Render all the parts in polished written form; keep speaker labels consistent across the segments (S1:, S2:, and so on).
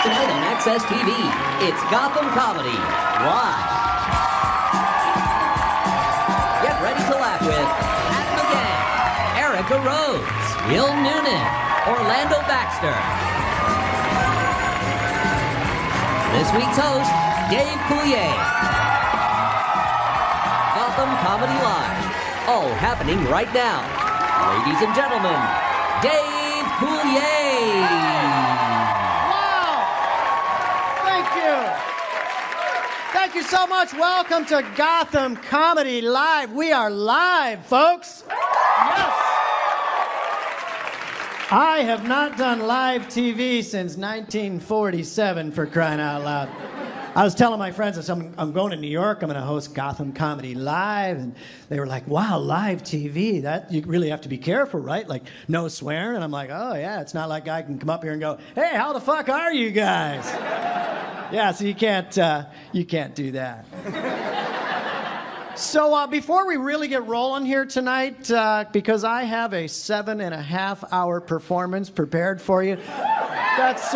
S1: Tonight on Access TV, it's Gotham Comedy Live. Get ready to laugh with Pat McGann, Erica Rhodes, Will Noonan, Orlando Baxter. This week's host, Dave Coulier. Gotham Comedy Live. All happening right now. Ladies and gentlemen, Dave Coulier.
S2: Wow! Thank you. Thank you so much. Welcome to Gotham Comedy Live. We are live, folks. Yes. I have not done live TV since 1947, for crying out loud. I was telling my friends, I'm going to New York, I'm going to host Gotham Comedy Live, and they were like, wow, live TV, that you really have to be careful, right? Like, no swearing, and I'm like, oh yeah, it's not like I can come up here and go, hey, how the fuck are you guys? Yeah, so you can't do that. So before we really get rolling here tonight, because I have a 7.5-hour performance prepared for you, that's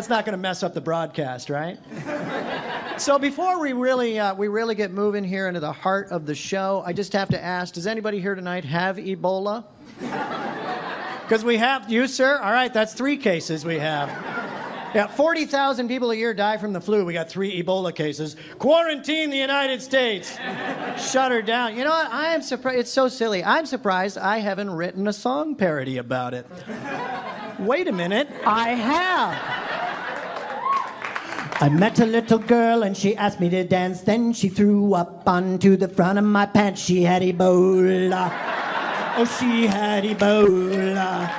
S2: not going to mess up the broadcast, right? So before we really get moving here into the heart of the show, I just have to ask, does anybody here tonight have Ebola? Because we have, you, sir? All right, that's 3 cases we have. Yeah, 40,000 people a year die from the flu. We got 3 Ebola cases. Quarantine the United States. Shut her down. You know what? I am surprised. It's so silly. I'm surprised I haven't written a song parody about it. Wait a minute. I have. I met a little girl and she asked me to dance. Then she threw up onto the front of my pants. She had Ebola. Oh, she had Ebola.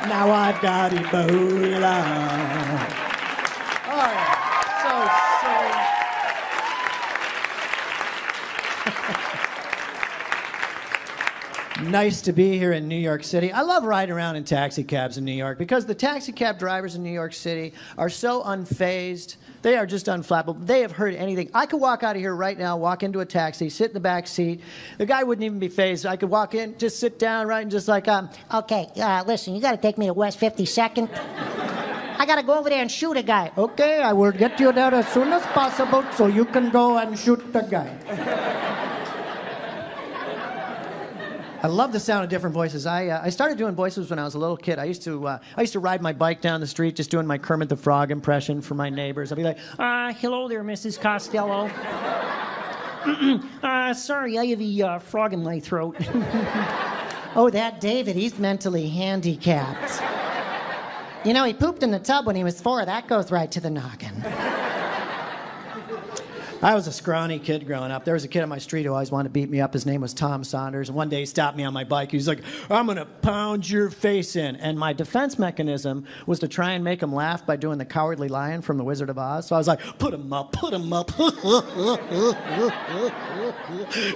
S2: Now I've got Ebola. Oh, yeah. So silly. Nice to be here in New York City. I love riding around in taxi cabs in New York because the taxi cab drivers in New York City are so unfazed. They are just unflappable. They have heard anything. I could walk out of here right now, walk into a taxi, sit in the back seat. The guy wouldn't even be fazed. I could walk in, just sit down, right, and just like,
S3: Okay, listen, you got to take me to West 52nd. I got to go over there and shoot a guy.
S2: Okay, I will get you there as soon as possible so you can go and shoot the guy. I love the sound of different voices. I started doing voices when I was a little kid. I used to ride my bike down the street just doing my Kermit the Frog impression for my neighbors. I'd be like,
S3: hello there, Mrs. Costello. Sorry, I have a frog in my throat.
S2: oh, that David, he's mentally handicapped.
S3: You know, he pooped in the tub when he was 4. That goes right to the noggin.
S2: I was a scrawny kid growing up. There was a kid on my street who always wanted to beat me up. His name was Tom Saunders. And one day he stopped me on my bike. He was like, I'm going to pound your face in. And my defense mechanism was to try and make him laugh by doing the Cowardly Lion from The Wizard of Oz. So I was like, put him up, put him up.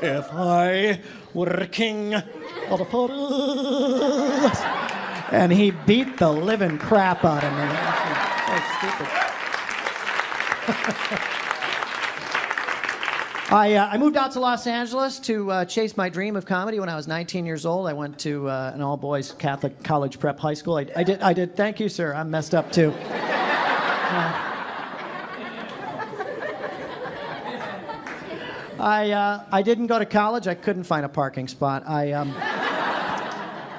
S2: If I were king of the forest. And he beat the living crap out of me. So stupid. I moved out to Los Angeles to chase my dream of comedy when I was 19 years old. I went to an all-boys Catholic college prep high school. I did. Thank you, sir. I'm messed up, too. I didn't go to college. I couldn't find a parking spot.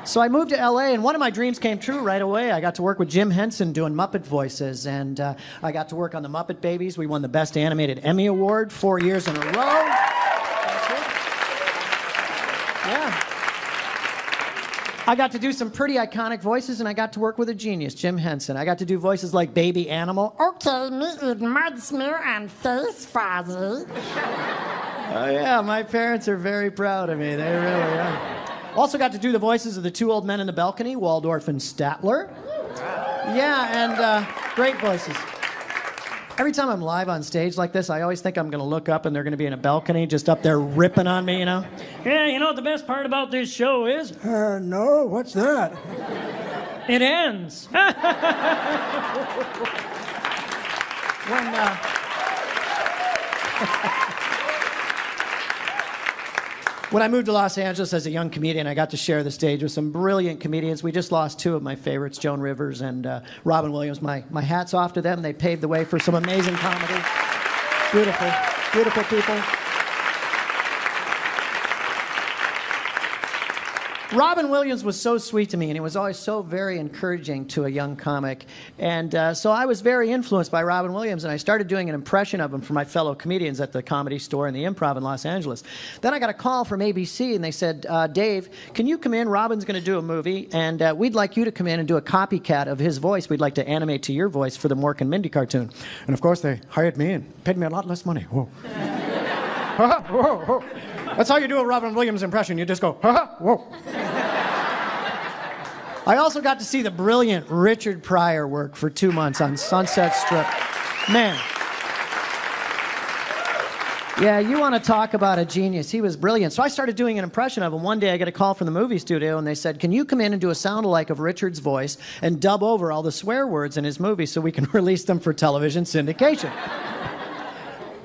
S2: So I moved to L.A., and one of my dreams came true right away. I got to work with Jim Henson doing Muppet voices, and I got to work on the Muppet Babies. We won the Best Animated Emmy Award 4 years in a row. Yeah. I got to do some pretty iconic voices, and I got to work with a genius, Jim Henson. I got to do voices like Baby Animal.
S3: Okay, me eat mud smear and face fuzzy.
S2: Oh, yeah, my parents are very proud of me. They really are. Also got to do the voices of the 2 old men in the balcony, Waldorf and Statler. Yeah, and great voices. Every time I'm live on stage like this, I always think I'm going to look up and they're going to be in a balcony just up there ripping on me, you know?
S4: Yeah, you know what the best part about this show is?
S2: No, what's that?
S4: It ends.
S2: When, When I moved to Los Angeles as a young comedian, I got to share the stage with some brilliant comedians. We just lost two of my favorites, Joan Rivers and Robin Williams. My hat's off to them. They paved the way for some amazing comedy. Beautiful, beautiful people. Robin Williams was so sweet to me, and he was always so very encouraging to a young comic. And so I was very influenced by Robin Williams, and I started doing an impression of him for my fellow comedians at the Comedy Store and the Improv in Los Angeles. Then I got a call from ABC, and they said, Dave, can you come in? Robin's going to do a movie, and we'd like you to come in and do a copycat of his voice. We'd like to animate to your voice for the Mork and Mindy cartoon. And of course, they hired me and paid me a lot less money. Whoa. Whoa, whoa. That's how you do a Robin Williams impression. You just go, whoa. I also got to see the brilliant Richard Pryor work for 2 months on Sunset Strip. Man. Yeah, you want to talk about a genius. He was brilliant. So I started doing an impression of him. One day I get a call from the movie studio, and they said, can you come in and do a sound-alike of Richard's voice and dub over all the swear words in his movie so we can release them for television syndication?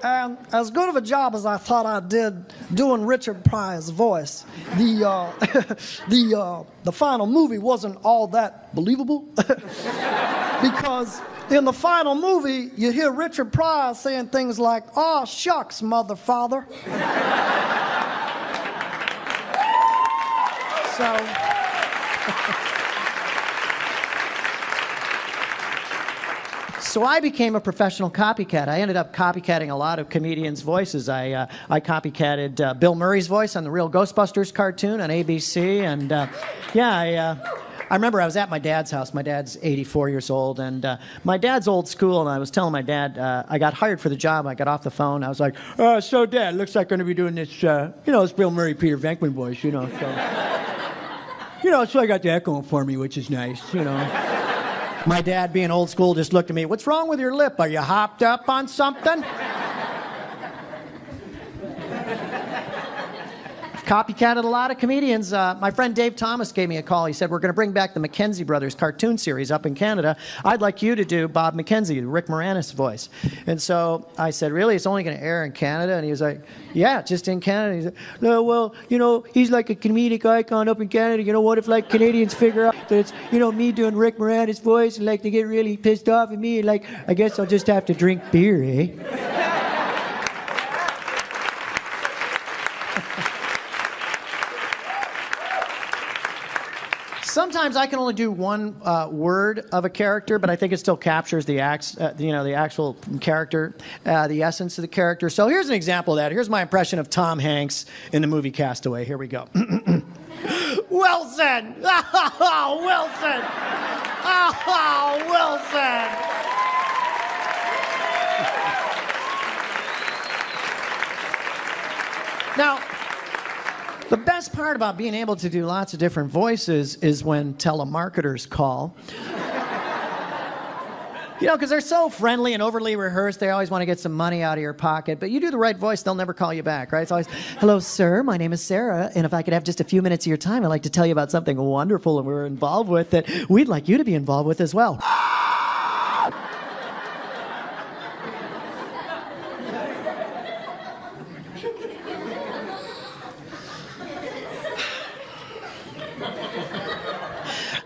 S5: And as good of a job as I thought I did doing Richard Pryor's voice, the final movie wasn't all that believable. Because in the final movie, you hear Richard Pryor saying things like, "Aw, shucks, mother father."
S2: So I became a professional copycat. I ended up copycatting a lot of comedians' voices. I copycatted Bill Murray's voice on the Real Ghostbusters cartoon on ABC. And I remember I was at my dad's house. My dad's 84 years old. And my dad's old school. And I was telling my dad, I got hired for the job. I got off the phone. I was like, so Dad, looks like I'm going to be doing this, this Bill Murray, Peter Venkman voice, So, so I got that going for me, which is nice, My dad, being old school, just looked at me. What's wrong with your lip? Are you hopped up on something? I've copycatted a lot of comedians. My friend Dave Thomas gave me a call. He said, we're going to bring back the Mackenzie Brothers cartoon series up in Canada. I'd like you to do Bob Mackenzie, the Rick Moranis voice. And so I said, really? It's only going to air in Canada? And he was like, yeah, just in Canada. He said, no, well, he's like a comedic icon up in Canada. What if, Canadians figure out that it's, me doing Rick Moranis voice and, they get really pissed off at me? And, I guess I'll just have to drink beer, eh? Sometimes I can only do one word of a character, but I think it still captures the the actual character, the essence of the character. So here's an example of that. Here's my impression of Tom Hanks in the movie Castaway. Here we go. Wilson! Oh, Wilson! Oh, Wilson! Now, the best part about being able to do lots of different voices is when telemarketers call. Because they're so friendly and overly rehearsed, they always want to get some money out of your pocket. But you do the right voice, they'll never call you back, right? It's always, hello, sir, my name is Sarah, and if I could have just a few minutes of your time, I'd like to tell you about something wonderful and we're involved with that we'd like you to be involved with as well.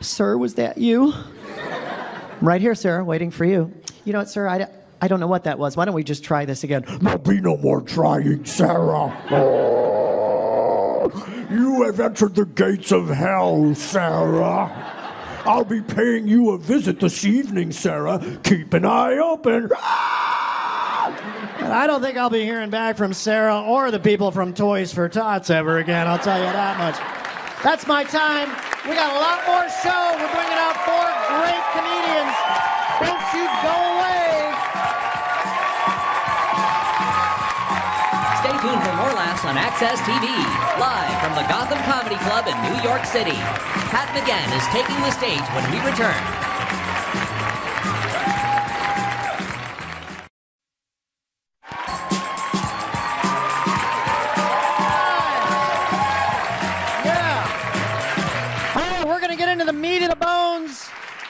S2: Sir, was that you? I'm right here, sir, waiting for you. You know what, sir? I don't know what that was. Why don't we just try this again?
S6: There'll be no more trying, Sarah. Oh, you have entered the gates of hell, Sarah. I'll be paying you a visit this evening, Sarah. Keep an eye open.
S2: And I don't think I'll be hearing back from Sarah or the people from Toys for Tots ever again, I'll tell you that much. That's my time. We got a lot more show. We're bringing out 4 great comedians. Don't you go away.
S1: Stay tuned for more laughs on Access TV. Live from the Gotham Comedy Club in New York City. Pat McGann is taking the stage when we return.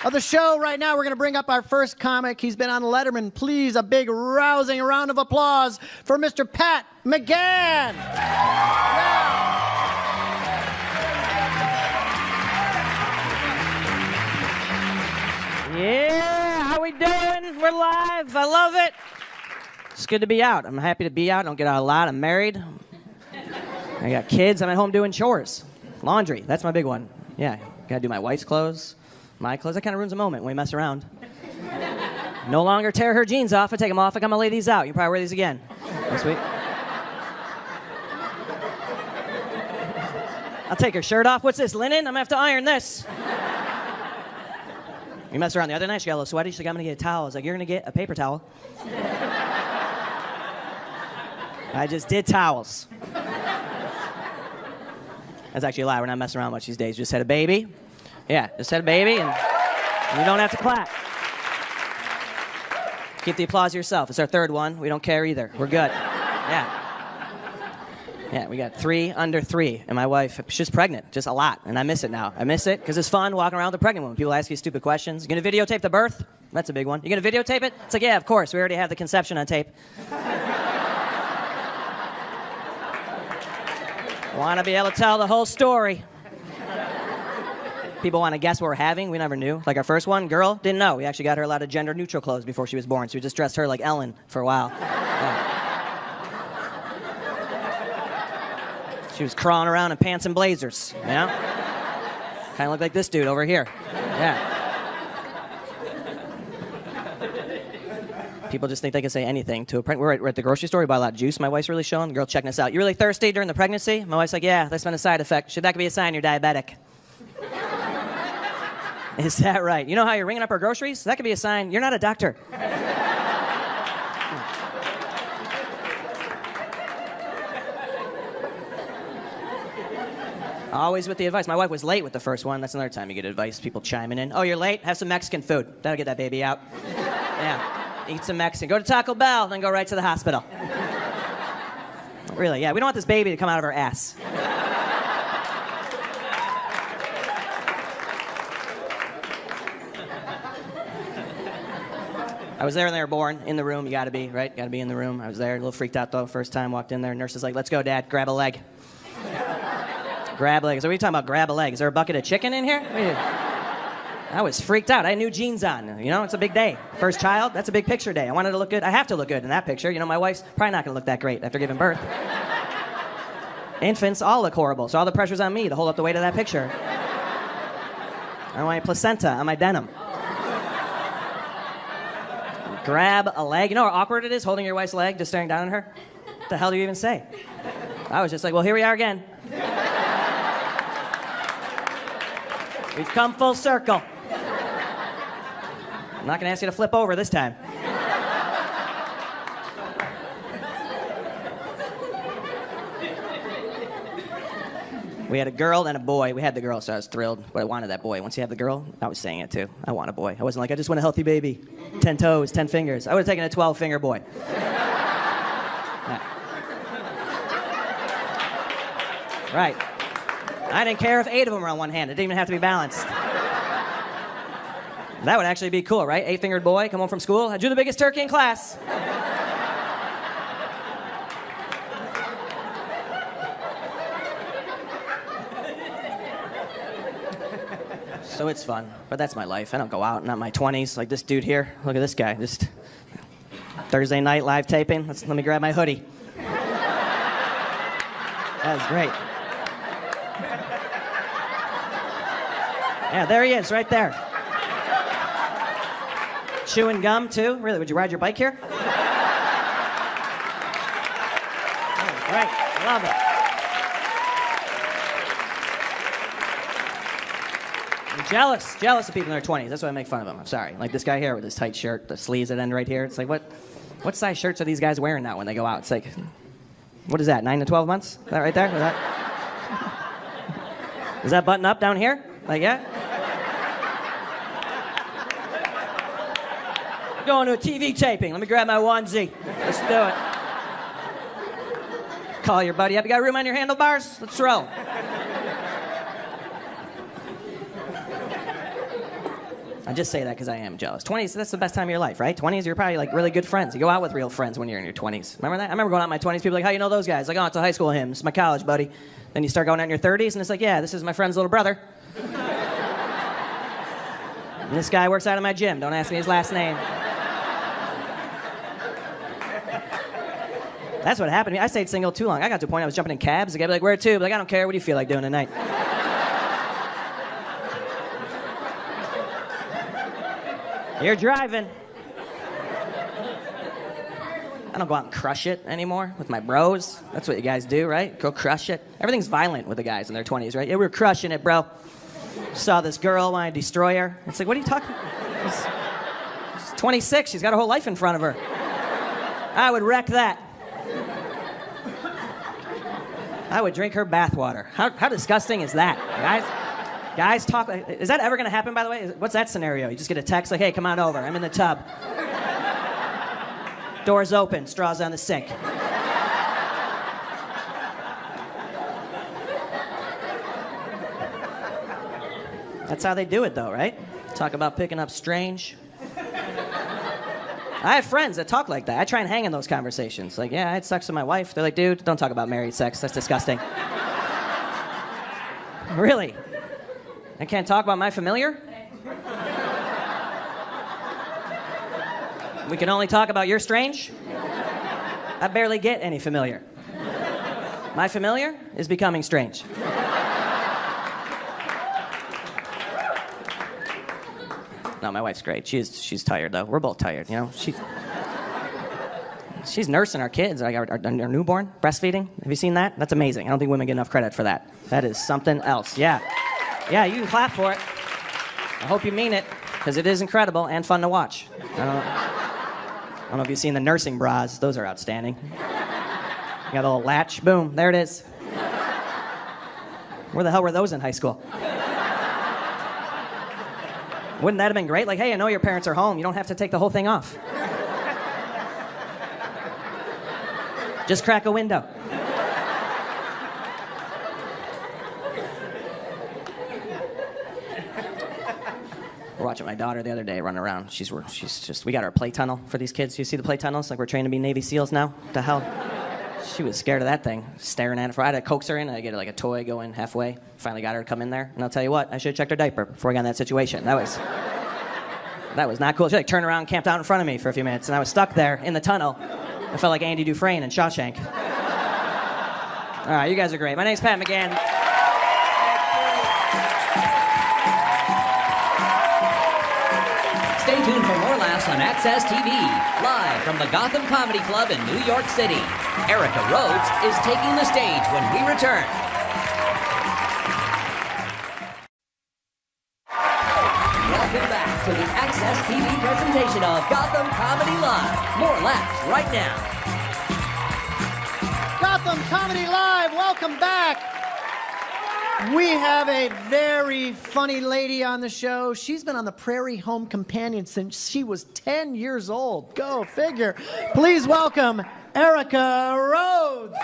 S2: Of the show right now, we're going to bring up our first comic. He's been on Letterman. Please, a big, rousing round of applause for Mr. Pat McGann. Yeah.
S7: Yeah, how we doing? We're live. I love it. It's good to be out. I'm happy to be out. I don't get out a lot. I'm married. I got kids. I'm at home doing chores. Laundry. That's my big one. Yeah, gotta do my wife's clothes, my clothes. That kind of ruins a moment when we mess around. No longer tear her jeans off. I take them off. I'm gonna lay these out. You can probably wear these again this week. I'll take her shirt off. What's this, linen? I'm gonna have to iron this. We messed around the other night. She got a little sweaty. She's like, I'm gonna get a towel. I was like, you're gonna get a paper towel. I just did towels. That's actually a lie. We're not messing around much these days. Just had a baby. Yeah, just had a baby, and you don't have to clap. Keep the applause to yourself. It's our third one. We don't care either. We're good. Yeah. Yeah, we got 3 under 3. And my wife, she's pregnant, just a lot. And I miss it now. I miss it because it's fun walking around with a pregnant woman. People ask you stupid questions. You going to videotape the birth? That's a big one. You going to videotape it? It's like, yeah, of course. We already have the conception on tape. Want to be able to tell the whole story. People want to guess what we're having. We never knew. Like our first one, girl, didn't know. We actually got her a lot of gender-neutral clothes before she was born. So we just dressed her like Ellen for a while. Yeah. She was crawling around in pants and blazers, you know? Kind of looked like this dude over here. Yeah. People just think they can say anything to a pregnant. We're at the grocery store. We buy a lot of juice. My wife's really showing. The girl checking us out. You really thirsty during the pregnancy? My wife's like, yeah, that's been a side effect. That could be a sign you're diabetic. Is that right? You know how you're ringing up our groceries? That could be a sign you're not a doctor. Always with the advice. My wife was late with the first one. That's another time you get advice. People chiming in. Oh, you're late? Have some Mexican food. That'll get that baby out. Yeah. Eat some Mexican. Go to Taco Bell, then go right to the hospital. Really, yeah. We don't want this baby to come out of her ass. I was there when they were born, in the room. You gotta be, right? Gotta be in the room. I was there, a little freaked out though. First time, walked in there. Nurse is like, let's go, Dad. Grab a leg. Grab a leg. So what are you talking about, grab a leg? Is there a bucket of chicken in here? I was freaked out. I had new jeans on. You know, it's a big day. First child, that's a big picture day. I wanted to look good. I have to look good in that picture. You know, my wife's probably not going to look that great after giving birth. Infants all look horrible, so all the pressure's on me to hold up the weight of that picture. I want my placenta on my denim. Grab a leg. You know how awkward it is holding your wife's leg, just staring down at her? What the hell do you even say? I was just like, well, here we are again. We've come full circle. I'm not going to ask you to flip over this time. We had a girl and a boy. We had the girl, so I was thrilled, but I wanted that boy. Once you have the girl, I was saying it too. I want a boy. I wasn't like, I just want a healthy baby. 10 toes, 10 fingers. I would have taken a 12-finger boy. Yeah. Right. I didn't care if 8 of them were on one hand. It didn't even have to be balanced. That would actually be cool, right? 8-fingered boy, come home from school. I drew the biggest turkey in class. So it's fun, but that's my life. I don't go out, not my 20s, like this dude here. Look at this guy, just Thursday night live taping. Let me grab my hoodie. That was great. Yeah, there he is, right there. Chewing gum, too? Really, would you ride your bike here? Oh, great, love it. I'm jealous of people in their 20s. That's why I make fun of them. I'm sorry. Like this guy here with his tight shirt, the sleeves that end right here. It's like, what size shirts are these guys wearing now when they go out? It's like, what is that, 9 to 12 months? Is that right there? Is that button up down here? Like, yeah? Going to a TV taping. Let me grab my onesie. Let's do it. Call your buddy up. You got room on your handlebars? Let's roll. I just say that because I am jealous. 20s, that's the best time of your life, right? 20s, you're probably like really good friends. You go out with real friends when you're in your 20s. Remember that? I remember going out in my 20s. People are like, how you know those guys? Like, oh, it's a high school hymn. It's my college buddy. Then you start going out in your 30s, and it's like, yeah, this is my friend's little brother. And this guy works out of my gym. Don't ask me his last name. That's what happened to me. I stayed single too long. I got to a point I was jumping in cabs. The guy would be like, where to? I'd be like, I don't care. What do you feel like doing tonight? You're driving. I don't go out and crush it anymore with my bros. That's what you guys do, right? Go crush it. Everything's violent with the guys in their 20s, right? Yeah, we were crushing it, bro. Saw this girl, wanted to destroy her. It's like, what are you talking about? She's 26. She's got her whole life in front of her. I would wreck that. I would drink her bathwater. How disgusting is that, guys? Guys talk. Is that ever going to happen, by the way? What's that scenario? You just get a text like, hey, come on over. I'm in the tub. Doors open, straws on the sink. That's how they do it, though, right? Talk about picking up strange. I have friends that talk like that. I try and hang in those conversations. Like, yeah, I had sex with my wife. They're like, dude, don't talk about married sex. That's disgusting. Really? I can't talk about my familiar? We can only talk about your strange? I barely get any familiar. My familiar is becoming strange. No, my wife's great. She's tired, though. We're both tired, you know? She's nursing our kids, like our newborn, breastfeeding. Have you seen that? That's amazing. I don't think women get enough credit for that. That is something else. Yeah. Yeah, you can clap for it. I hope you mean it, because it is incredible and fun to watch. I don't know if you've seen the nursing bras. Those are outstanding. You got a little latch. Boom. There it is. Where the hell were those in high school? Wouldn't that have been great? Like, hey, I know your parents are home. You don't have to take the whole thing off. Just crack a window. We're watching my daughter the other day run around. We got our play tunnel for these kids. You see the play tunnels? Like we're trained to be Navy SEALs now? What the hell? She was scared of that thing, staring at it. I had to coax her in. I get her like a toy going halfway. Finally got her to come in there. And I'll tell you what, I should have checked her diaper before I got in that situation. That was not cool. She like turned around and camped out in front of me for a few minutes. And I was stuck there in the tunnel. I felt like Andy Dufresne in Shawshank. All right, you guys are great. My name's Pat McGann.
S1: Stay tuned for more laughs on Access TV. Live from the Gotham Comedy Club in New York City, Erica Rhodes is taking the stage when we return. Welcome back to the Access TV presentation of Gotham Comedy Live. More laughs right now.
S2: Gotham Comedy Live, welcome back. We have a very funny lady on the show. She's been on the Prairie Home Companion since she was 10 years old. Go figure. Please welcome Erica Rhodes.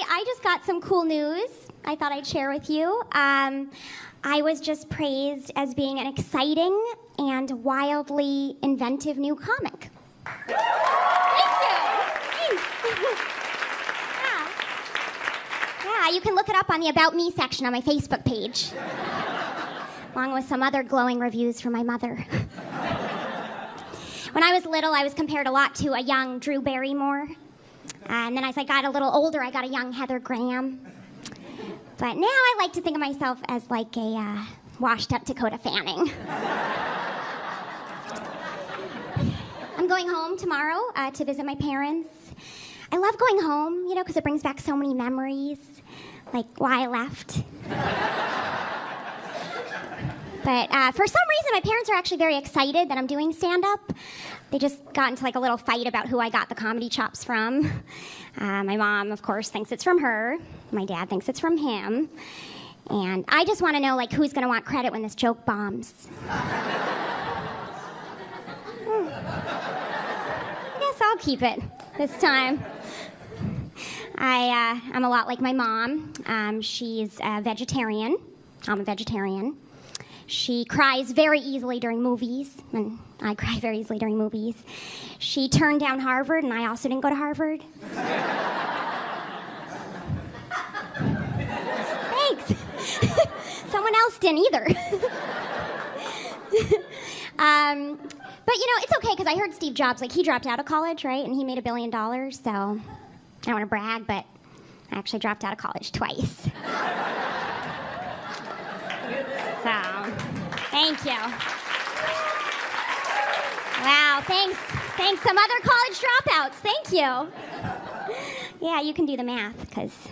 S8: I just got some cool news I thought I'd share with you. I was just praised as being an exciting and wildly inventive new comic. Thank you. Thanks. Yeah, you can look it up on the About Me section on my Facebook page, along with some other glowing reviews from my mother. When I was little, I was compared a lot to a young Drew Barrymore. And then as I got a little older, I got a young Heather Graham. But now I like to think of myself as like a washed-up Dakota Fanning. I'm going home tomorrow to visit my parents. I love going home, you know, because it brings back so many memories, like why I left. But for some reason, my parents are actually very excited that I'm doing stand-up. They just got into like a little fight about who I got the comedy chops from. My mom, of course, thinks it's from her. My dad thinks it's from him. And I just want to know, like, who's going to want credit when this joke bombs. I guess I'll keep it this time. I'm a lot like my mom. She's a vegetarian. I'm a vegetarian. She cries very easily during movies, and I cry very easily during movies. She turned down Harvard, and I also didn't go to Harvard. Thanks. Someone else didn't either. But you know, it's okay because I heard Steve Jobs, like he dropped out of college, right? And he made $1 billion, so I don't want to brag, but I actually dropped out of college twice. So, thank you. Wow, thanks. Thanks some other college dropouts. Thank you. Yeah, you can do the math because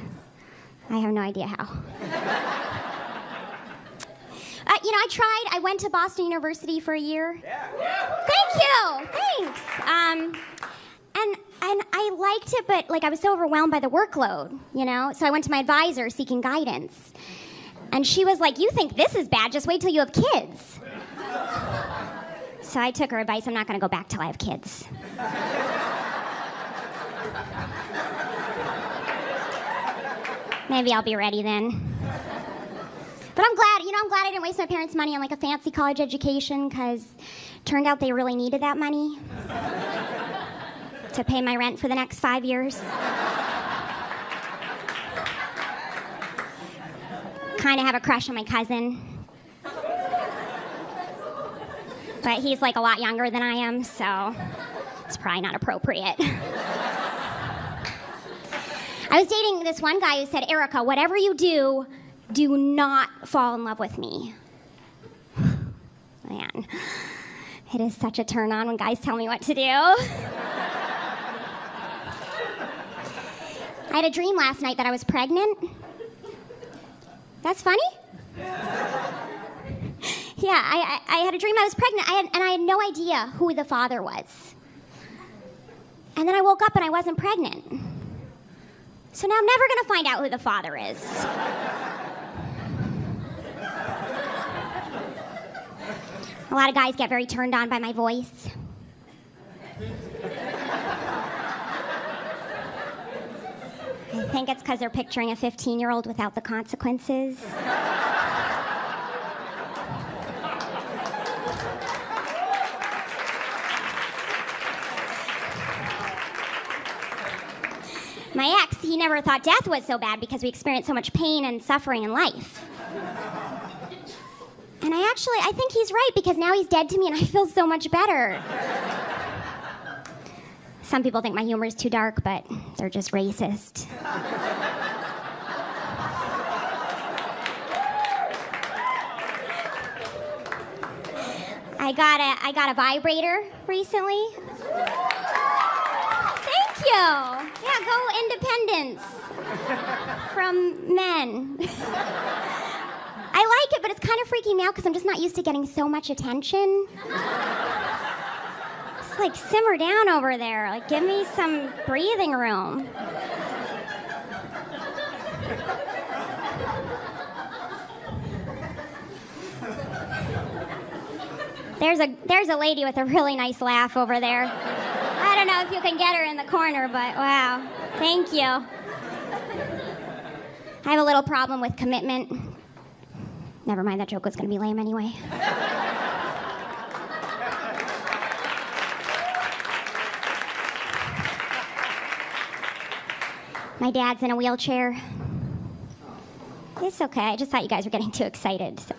S8: I have no idea how. You know, I went to Boston University for a year. Thank you. Thanks. And I liked it, but like I was so overwhelmed by the workload, you know? So I went to my advisor seeking guidance. And she was like, "You think this is bad, just wait till you have kids." So I took her advice. I'm not going to go back till I have kids. Maybe I'll be ready then. But I'm glad I didn't waste my parents' money on like a fancy college education because it turned out they really needed that money to pay my rent for the next 5 years. Kind of have a crush on my cousin. But he's like a lot younger than I am, so it's probably not appropriate. I was dating this one guy who said, "Erica, whatever you do not fall in love with me." Man, it is such a turn on when guys tell me what to do. I had a dream last night that I was pregnant. That's funny? Yeah, I had a dream I was pregnant, and I had no idea who the father was. And then I woke up and I wasn't pregnant. So now I'm never going to find out who the father is. A lot of guys get very turned on by my voice. I think it's because they're picturing a 15-year-old without the consequences. My ex, he never thought death was so bad because we experienced so much pain and suffering in life. And I think he's right because now he's dead to me and I feel so much better. Some people think my humor is too dark, but they're just racist. I got a vibrator recently. Thank you. Yeah, go independence from men. I like it, but it's kind of freaking me out because I'm just not used to getting so much attention. Just like simmer down over there. Like give me some breathing room. There's a lady with a really nice laugh over there. I don't know if you can get her in the corner, but wow. Thank you. I have a little problem with commitment. Never mind, that joke was going to be lame anyway. My dad's in a wheelchair. It's okay. I just thought you guys were getting too excited. So.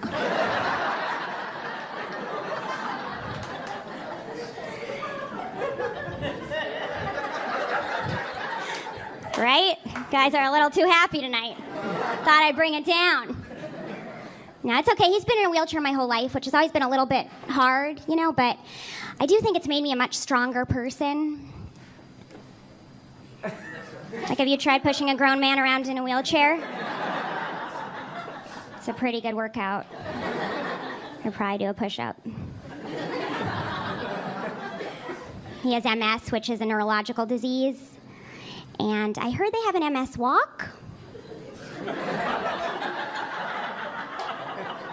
S8: Right? Guys are a little too happy tonight. Thought I'd bring it down. No, it's okay. He's been in a wheelchair my whole life, which has always been a little bit hard, you know, but I do think it's made me a much stronger person. Like, have you tried pushing a grown man around in a wheelchair? It's a pretty good workout. I'd probably do a push-up. He has MS, which is a neurological disease. And I heard they have an MS walk.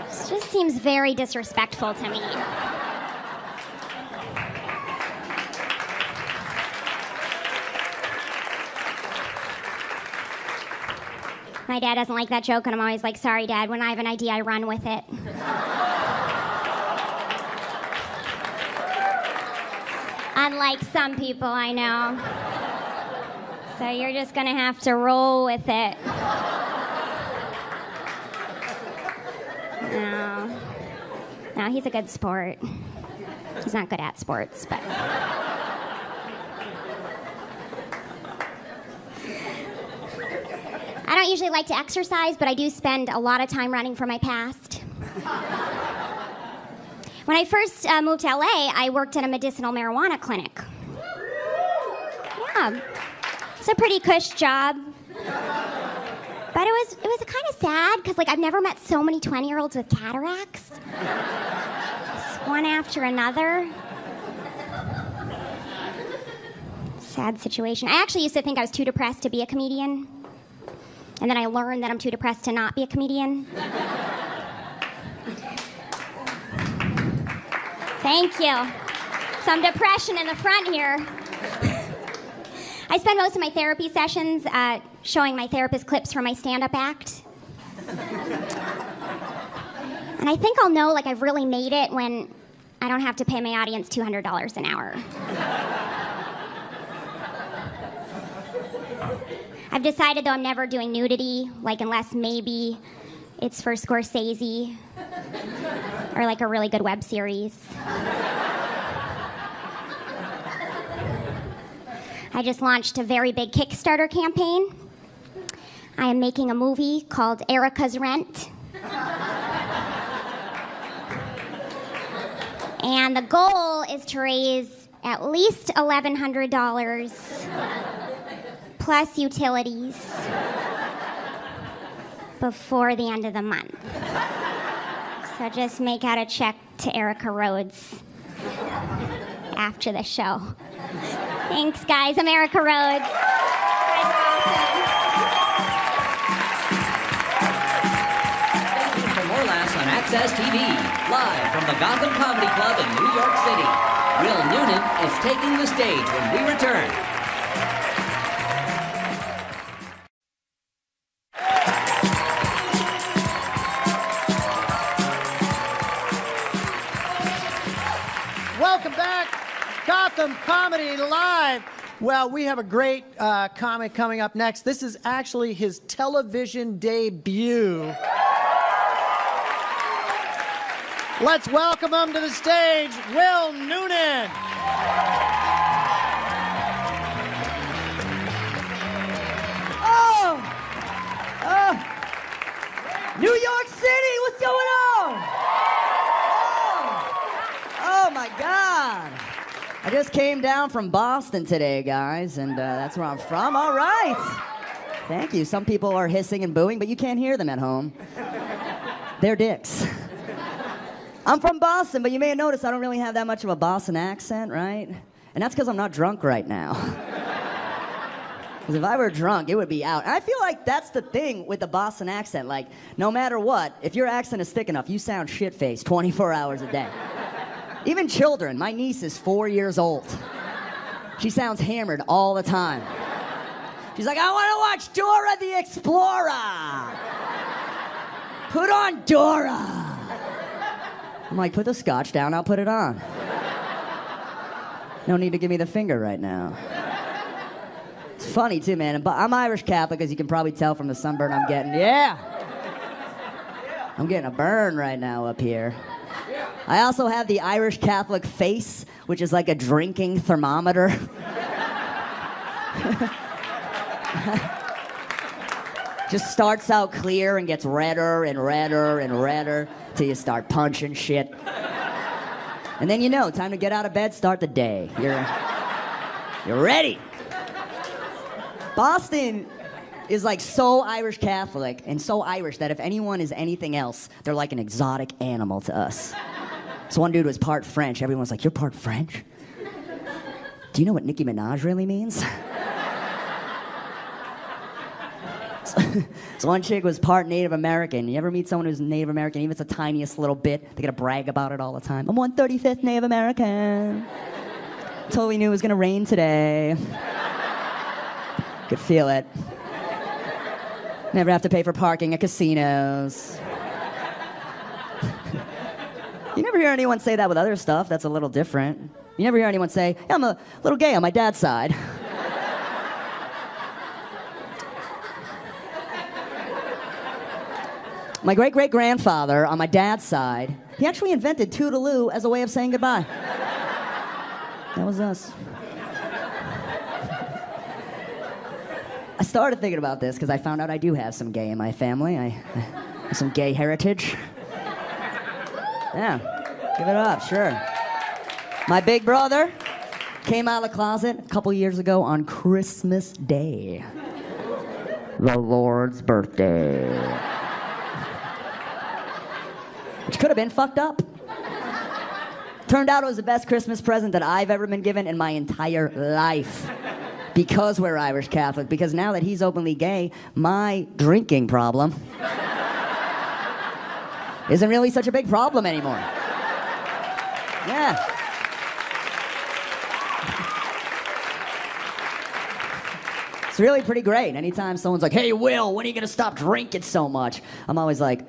S8: This just seems very disrespectful to me. My dad doesn't like that joke, and I'm always like, sorry, Dad, when I have an idea, I run with it. Unlike some people I know. So you're just gonna have to roll with it. No, he's a good sport. He's not good at sports, but. I don't usually like to exercise, but I do spend a lot of time running from my past. When I first moved to LA, I worked at a medicinal marijuana clinic. Yeah, it's a pretty cush job. But it was kind of sad because I've never met so many 20-year-olds with cataracts. Just one after another. Sad situation. I actually used to think I was too depressed to be a comedian. And then I learned that I'm too depressed to not be a comedian. Thank you. Some depression in the front here. I spend most of my therapy sessions showing my therapist clips from my stand-up act. And I think I'll know I've really made it when I don't have to pay my audience $200 an hour. I've decided, though, I'm never doing nudity, unless maybe it's for Scorsese or a really good web series. I just launched a very big Kickstarter campaign. I am making a movie called Erica's Rent. And the goal is to raise at least $1,100 plus utilities before the end of the month. So just make out a check to Erica Rhodes after the show. Thanks, guys. I'm Erica Rhodes. You guys are awesome.
S1: Stay tuned for more laughs on Access TV, live from the Gotham Comedy Club in New York City. Will Noonan is taking the stage when we return.
S2: Welcome back, Gotham Comedy Live. Well, we have a great comic coming up next. This is actually his television debut. Let's welcome him to the stage, Will Noonan.
S9: New York City, what's going on? Oh my God. I just came down from Boston today, guys, and that's where I'm from. All right. Thank you. Some people are hissing and booing, but you can't hear them at home. They're dicks. I'm from Boston, but you may have noticed I don't really have that much of a Boston accent, right? And that's because I'm not drunk right now. Because if I were drunk, it would be out. And I feel like that's the thing with the Boston accent. No matter what, if your accent is thick enough, you sound shit-faced 24 hours a day. Even children. My niece is 4 years old. She sounds hammered all the time. She's like, I want to watch Dora the Explorer. Put on Dora. I'm like, put the scotch down, I'll put it on. No need to give me the finger right now. It's funny too, man. But I'm Irish Catholic, as you can probably tell from the sunburn I'm getting. Yeah. I'm getting a burn right now up here. I also have the Irish Catholic face, which is like a drinking thermometer. Just starts out clear and gets redder and redder and redder till you start punching shit. And then time to get out of bed, start the day. You're ready. Boston is so Irish Catholic and so Irish that if anyone is anything else, they're like an exotic animal to us. So one dude was part French. Everyone's like, you're part French? Do you know what Nicki Minaj really means? So one chick was part Native American. You ever meet someone who's Native American, even if it's the tiniest little bit, they gotta brag about it all the time. I'm 135th Native American. Totally knew it was gonna rain today. Could feel it. Never have to pay for parking at casinos. You never hear anyone say that with other stuff that's a little different. You never hear anyone say, yeah, I'm a little gay on my dad's side. My great-great-grandfather on my dad's side, he actually invented toodaloo as a way of saying goodbye. That was us. I started thinking about this because I found out I do have some gay in my family. I have some gay heritage. Yeah, give it up, sure. My big brother came out of the closet a couple years ago on Christmas Day. The Lord's birthday. Which could have been fucked up. Turned out it was the best Christmas present that I've ever been given in my entire life. Because we're Irish Catholic. Because now that he's openly gay, my drinking problem isn't really such a big problem anymore. Yeah. It's really pretty great. Anytime someone's like, hey, Will, when are you going to stop drinking so much? I'm always like,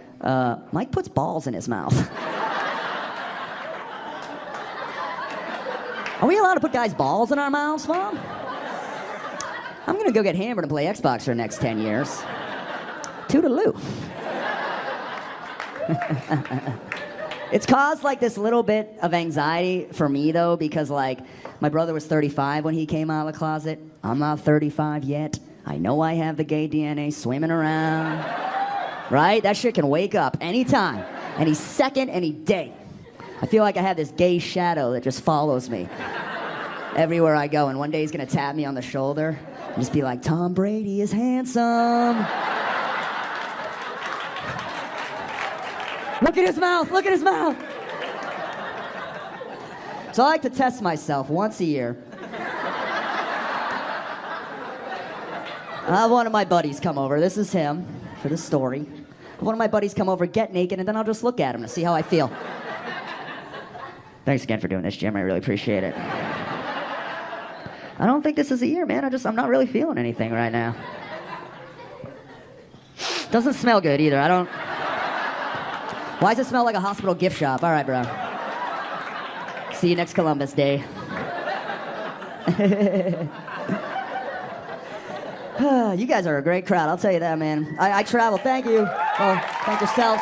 S9: Mike puts balls in his mouth. Are we allowed to put guys' balls in our mouths, Mom? I'm going to go get hammered and play Xbox for the next 10 years. Toodaloo. It's caused like this little bit of anxiety for me though, because like my brother was 35 when he came out of the closet. I'm not 35 yet. I know I have the gay DNA swimming around. Right? That shit can wake up anytime, any second, any day. I feel like I have this gay shadow that just follows me everywhere I go, and one day he's gonna tap me on the shoulder and just be like, Tom Brady is handsome. Look at his mouth, look at his mouth. So I like to test myself once a year. I have one of my buddies come over, this is him, for this story. One of my buddies come over, get naked, and then I'll just look at him to see how I feel. Thanks again for doing this, Jim, I really appreciate it. I don't think this is a year, man, I'm not really feeling anything right now. Doesn't smell good either, Why does it smell like a hospital gift shop? All right, bro. See you next Columbus Day. You guys are a great crowd, I'll tell you that, man. I travel, thank you. Oh, thank yourselves.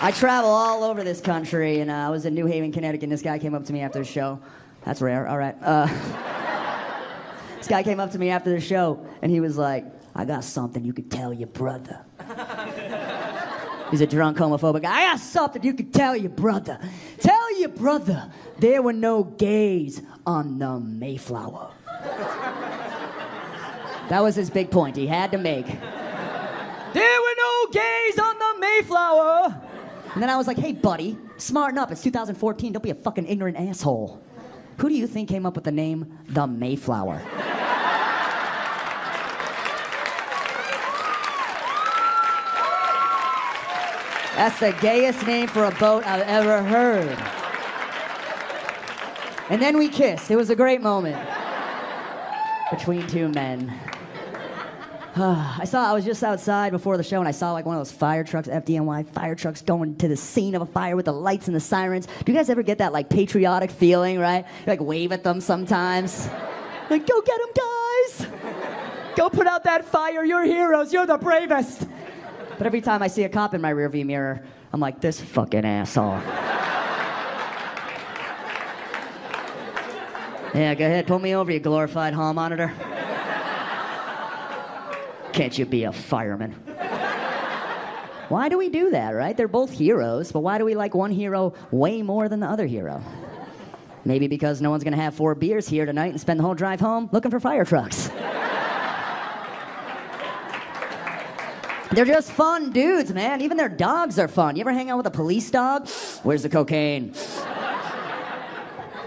S9: I travel all over this country, and I was in New Haven, Connecticut, and this guy came up to me after the show. That's rare, all right. This guy came up to me after the show, and he was like, I got something you could tell your brother. He's a drunk homophobic guy. I got something you could tell your brother. Tell your brother there were no gays on the Mayflower. That was his big point he had to make. There were no gays on the Mayflower. And then I was like, hey, buddy, smarten up. It's 2014. Don't be a fucking ignorant asshole. Who do you think came up with the name the Mayflower? That's the gayest name for a boat I've ever heard. And then we kissed. It was a great moment between two men. I was just outside before the show, and I saw like one of those fire trucks, FDNY fire trucks, going to the scene of a fire with the lights and the sirens. Do you guys ever get that like patriotic feeling, right? You like wave at them sometimes. Like, go get them, guys! Go put out that fire, you're heroes, you're the bravest! But every time I see a cop in my rearview mirror, I'm like, this fucking asshole. Yeah, go ahead, pull me over, you glorified hall monitor. Can't you be a fireman? Why do we do that, right? They're both heroes, but why do we like one hero way more than the other hero? Maybe because no one's gonna have 4 beers here tonight and spend the whole drive home looking for fire trucks. They're just fun dudes, man. Even their dogs are fun. You ever hang out with a police dog? Where's the cocaine?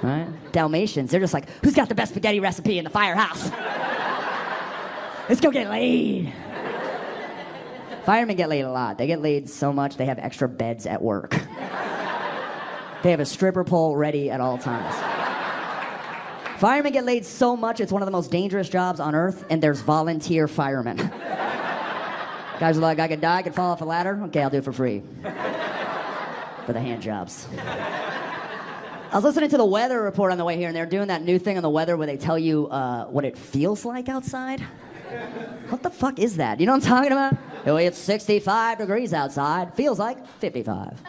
S9: Right? Dalmatians, they're just like, who's got the best spaghetti recipe in the firehouse? Let's go get laid. Firemen get laid a lot. They get laid so much they have extra beds at work. They have a stripper pole ready at all times. Firemen get laid so much it's one of the most dangerous jobs on earth, and there's volunteer firemen. Guys are like, I could die, I could fall off a ladder. Okay, I'll do it for free. for the hand jobs. I was listening to the weather report on the way here, and they're doing that new thing on the weather where they tell you what it feels like outside. What the fuck is that? You know what I'm talking about? Oh, it's 65 degrees outside. Feels like 55.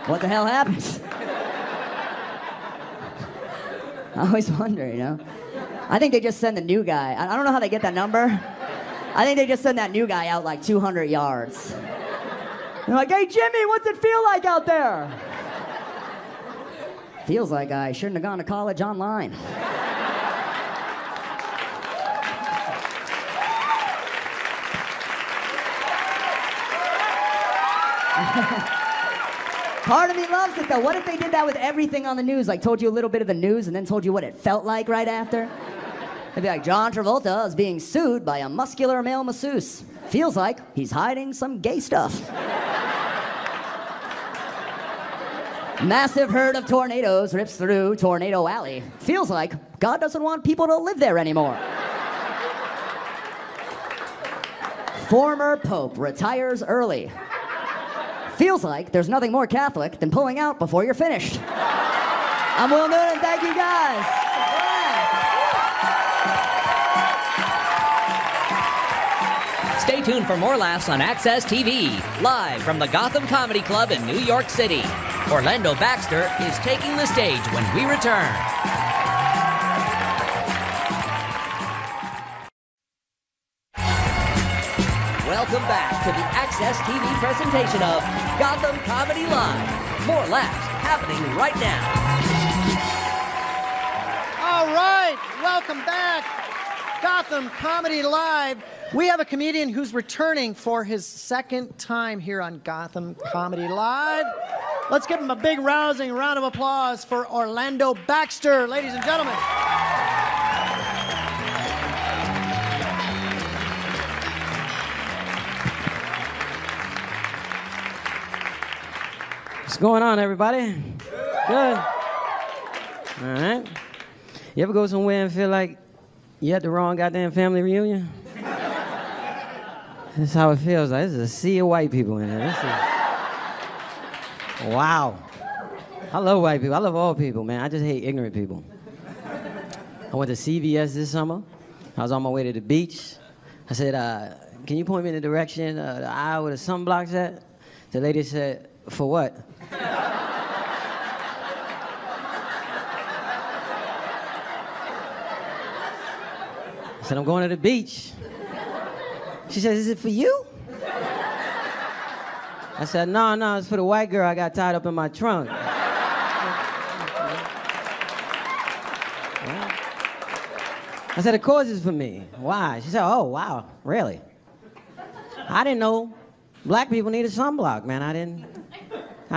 S9: What the hell happens? I always wonder, you know? I think they just send the new guy. I don't know how they get that number. I think they just send that new guy out like 200 yards. They're like, hey, Jimmy, what's it feel like out there? Feels like I shouldn't have gone to college online. Part of me loves it, though. What if they did that with everything on the news? Like, told you a little bit of the news and then told you what it felt like right after? They'd be like, John Travolta is being sued by a muscular male masseuse. Feels like he's hiding some gay stuff. Massive herd of tornadoes rips through Tornado Alley. Feels like God doesn't want people to live there anymore. Former Pope retires early. Feels like there's nothing more Catholic than pulling out before you're finished. I'm Will Noonan. Thank you, guys.
S1: Stay tuned for more laughs on Access TV, live from the Gotham Comedy Club in New York City. Orlando Baxter is taking the stage when we return. Welcome back to the Access TV presentation of Gotham Comedy Live. More laughs happening right now.
S2: All right, welcome back. Gotham Comedy Live. We have a comedian who's returning for his second time here on Gotham Comedy Live. Let's give him a big rousing round of applause for Orlando Baxter, ladies and gentlemen.
S7: What's going on, everybody? Good. All right. You ever go somewhere and feel like you at the wrong goddamn family reunion? That's how it feels. Like, this is a sea of white people in here. Wow. I love white people. I love all people, man. I just hate ignorant people. I went to CVS this summer. I was on my way to the beach. I said, can you point me in the direction the aisle where the sunblock's at? The lady said, for what? I said, I'm going to the beach. She said, is it for you? I said, no, it's for the white girl I got tied up in my trunk. I said, of course it's for me. Why? She said, oh, wow, really? I didn't know black people needed sunblock, man. I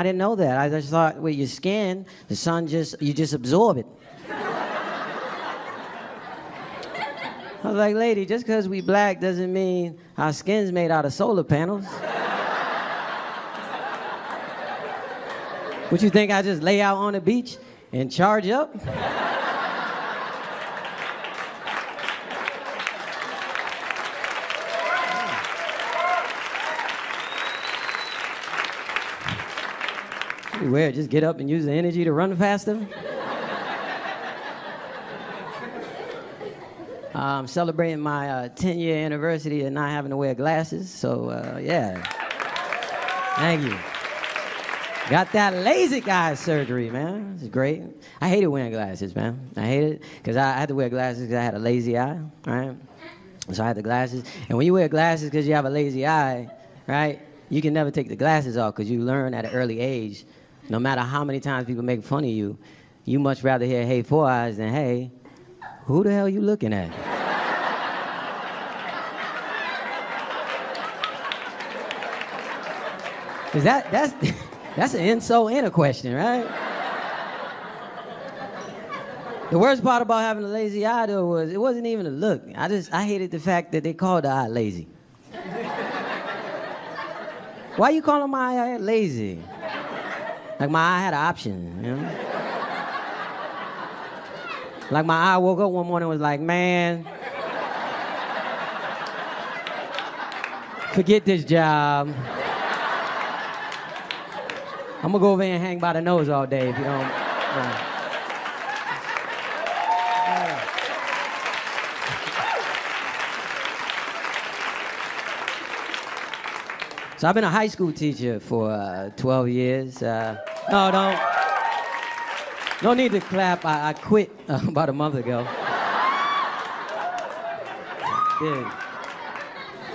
S7: didn't know that. I just thought with your skin, the sun you just absorb it. I was like, lady, just because we black doesn't mean our skin's made out of solar panels. What you think, I just lay out on the beach and charge up? Where, just get up and use the energy to run faster? I'm celebrating my 10-year anniversary of not having to wear glasses, so yeah. Thank you. Got that LASIK eye surgery, man. It's great. I hated wearing glasses, man. I hated it because I had to wear glasses because I had a lazy eye, right? So I had the glasses. And when you wear glasses because you have a lazy eye, right, you can never take the glasses off because you learn at an early age, no matter how many times people make fun of you, you much rather hear, hey, Four Eyes than, hey, who the hell are you looking at? Because that's an insult and a question, right? The worst part about having a lazy eye, though, was it wasn't even a look. I hated the fact that they called the eye lazy. Why you calling my eye lazy? Like my eye had an option, you know? Like my eye woke up one morning and was like, man,
S10: Forget this job. I'm gonna go over here and hang by the nose all day if you don't. So I've been a high school teacher for 12 years. No need to clap. I quit about a month ago. Yeah.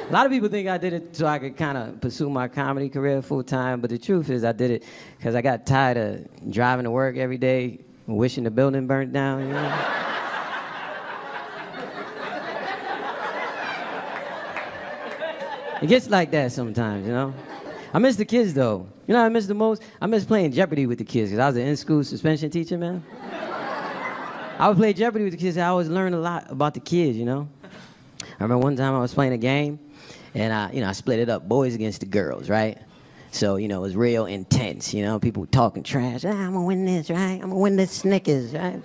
S10: A lot of people think I did it so I could kind of pursue my comedy career full time, but the truth is I did it because I got tired of driving to work every day, wishing the building burnt down, you know? It gets like that sometimes, you know? I miss the kids, though. You know what I miss the most? I miss playing Jeopardy with the kids, because I was an in-school suspension teacher, man. I would play Jeopardy with the kids, and I always learned a lot about the kids, you know? I remember one time I was playing a game, and I split it up, boys against the girls, right? So, it was real intense, people talking trash. I'm gonna win this, right? I'm gonna win this Snickers, right?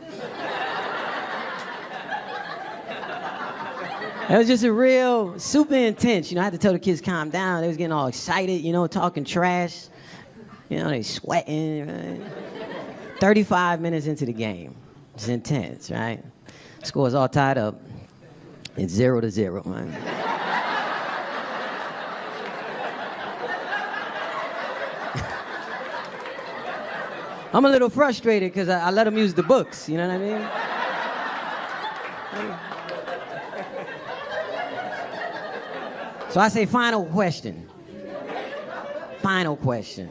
S10: It was just a real, super intense. I had to tell the kids calm down. They was getting all excited, talking trash. They sweating, right? 35 minutes into the game. It's intense, right? Score's all tied up. It's 0-0, man. I'm a little frustrated because I let them use the books, you know what I mean? So I say final question. Final question.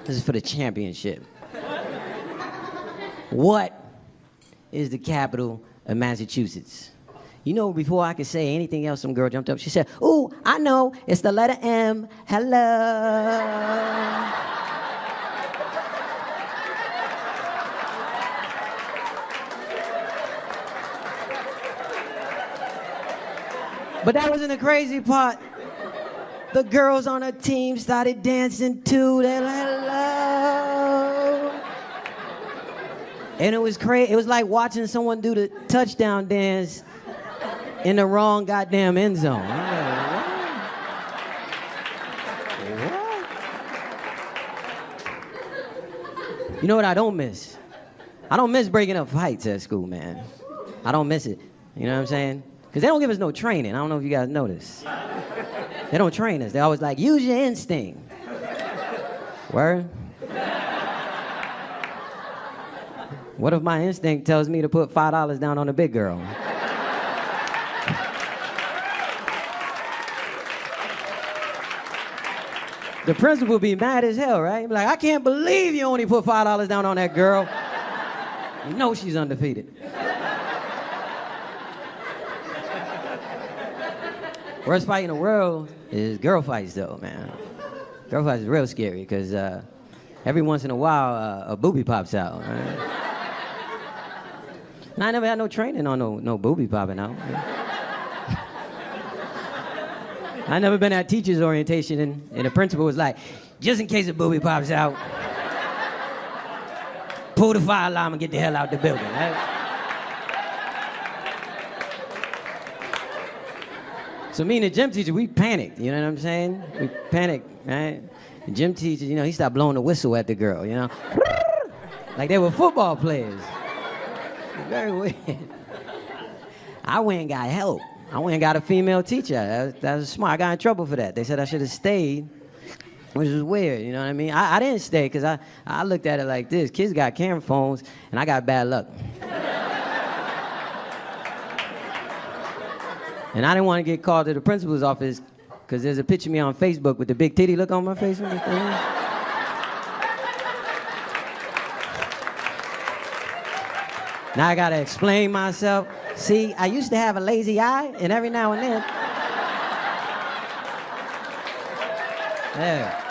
S10: This is for the championship. What is the capital of Massachusetts? Before I could say anything else, some girl jumped up. She said, "Ooh, I know. It's the letter M. Hello." But that wasn't the crazy part. The girls on her team started dancing too. They're like, hello. And it was crazy. It was like watching someone do the touchdown dance in the wrong goddamn end zone. I'm like, what? You know what I don't miss? I don't miss breaking up fights at school, man. I don't miss it. You know what I'm saying? Because they don't give us no training. I don't know if you guys know this. They don't train us. They're always like, use your instinct. Word? What if my instinct tells me to put $5 down on a big girl? The principal will be mad as hell, right? Be like, I can't believe you only put $5 down on that girl. You know she's undefeated. Worst fight in the world is girl fights, though, man. Girl fights is real scary, because every once in a while, a boobie pops out, right? And I never had no training on no boobie popping out. I never been at teacher's orientation, and the principal was like, just in case a boobie pops out, pull the fire alarm and get the hell out the building, right? So me and the gym teacher, we panicked, you know what I'm saying? We panicked, right? The gym teacher, he started blowing the whistle at the girl, Like they were football players. Very weird. I went and got help. I went and got a female teacher. That was smart. I got in trouble for that. They said I should have stayed, which was weird, you know what I mean? I didn't stay because I looked at it like this. Kids got camera phones, and I got bad luck. And I didn't want to get called to the principal's office because there's a picture of me on Facebook with the big titty look on my face. Now I got to explain myself. See, I used to have a lazy eye, and every now and then... Yeah.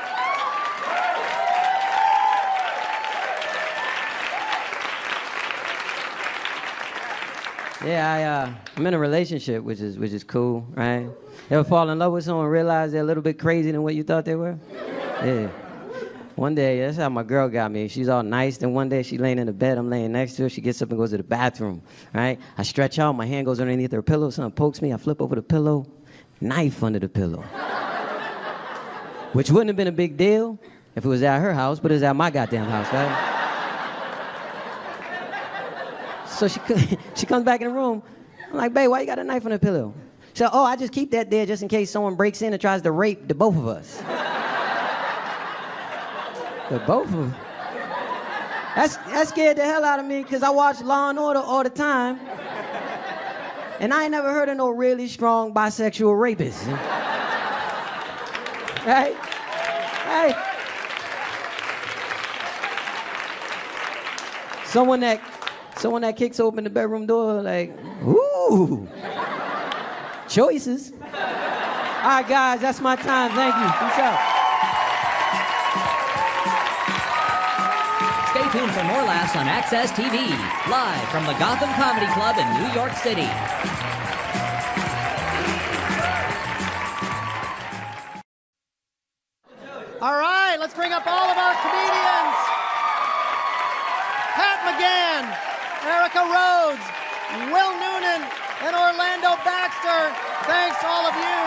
S10: Yeah, I'm in a relationship, which is cool, right? Ever fall in love with someone and realize they're a little bit crazy than what you thought they were? Yeah. One day, that's how my girl got me. She's all nice, then one day she laying in the bed, I'm laying next to her, she gets up and goes to the bathroom, right? I stretch out, my hand goes underneath her pillow, something pokes me, I flip over the pillow, knife under the pillow. Which wouldn't have been a big deal if it was at her house, but it's at my goddamn house, right? So she comes back in the room. I'm like, babe, why you got a knife on the pillow? She said, oh, I just keep that there just in case someone breaks in and tries to rape the both of us. The both of them? That scared the hell out of me because I watch Law and Order all the time. And I ain't never heard of no really strong bisexual rapists. Right? Right? Someone that kicks open the bedroom door like, ooh, choices. All right, guys, that's my time. Thank you. Peace out.
S1: Stay tuned for more laughs on Access TV, live from the Gotham Comedy Club in New York City.
S2: All right, let's bring up all of our comedians. Pat McGann, Erica Rhodes, Will Noonan, and Orlando Baxter. Thanks all of you.